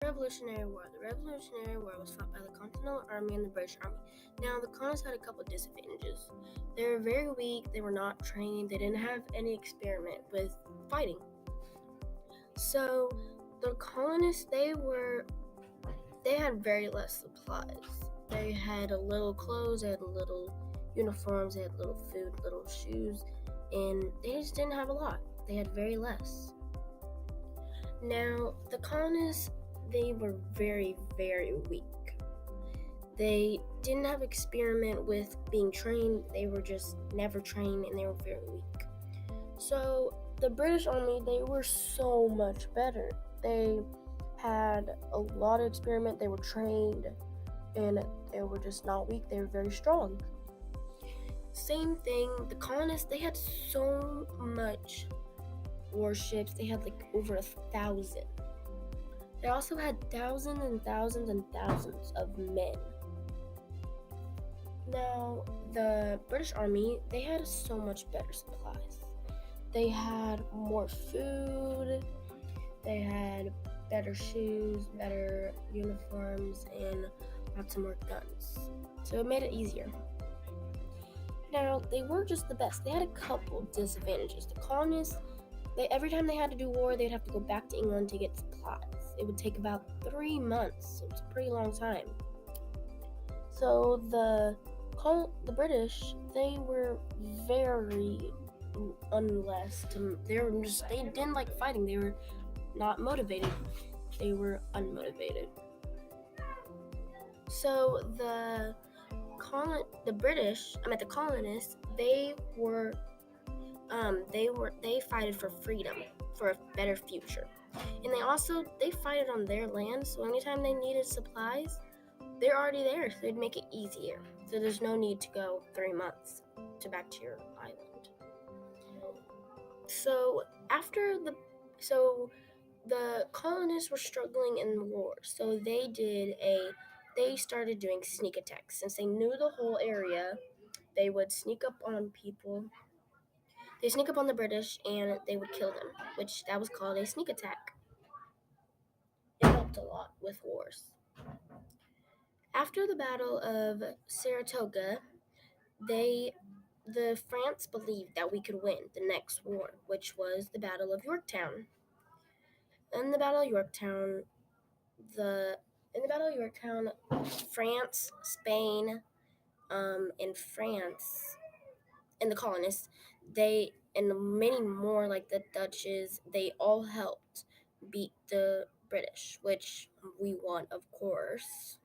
Revolutionary War. The Revolutionary War was fought by the Continental Army and the British Army. Now, the colonists had a couple of disadvantages. They were very weak, they were not trained, they didn't have any experiment with fighting. So, the colonists, they had very less supplies. They had a little clothes, they had little uniforms, they had little food, little shoes, and they just didn't have a lot. They had very less. Now, the colonists, they were very, very weak. They didn't have experiment with being trained. They were just never trained, and they were very weak. So the British Army, they were so much better. They had a lot of experiment. They were trained, and they were just not weak. They were very strong. Same thing, the colonists, they had so much warships. They had like over 1,000. They also had thousands and thousands and thousands of men. Now, the British Army, they had so much better supplies. They had more food, they had better shoes, better uniforms, and lots of more guns. So it made it easier. Now, they were just the best. They had a couple disadvantages. The colonists, every time they had to do war, they'd have to go back to England to get supplies. It would take about 3 months. It was a pretty long time. So the British, they were very they didn't like fighting. They were not motivated. They were unmotivated. So the colonists, they fighted for freedom, for a better future. And they fighted on their land, so anytime they needed supplies, they're already there, so they'd make it easier. So there's no need to go 3 months back to your island. So the colonists were struggling in the war, so they started doing sneak attacks. Since they knew the whole area, they would sneak up on people. They sneak up on the British and they would kill them, which that was called a sneak attack. It helped a lot with wars. After the Battle of Saratoga, the France believed that we could win the next war, which was the Battle of Yorktown. In the Battle of Yorktown, France, Spain, and the colonists, and many more like the Dutches, they all helped beat the British, which we won, of course.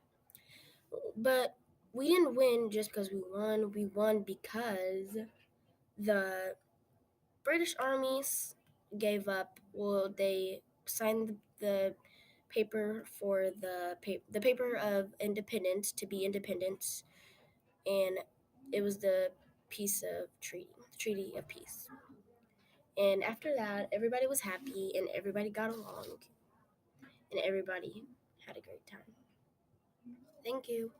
But we didn't win just because we won. We won because the British armies gave up. Well, they signed the paper for the paper of independence to be independent, and it was the treaty of peace. And after that, everybody was happy and everybody got along and everybody had a great time. Thank you.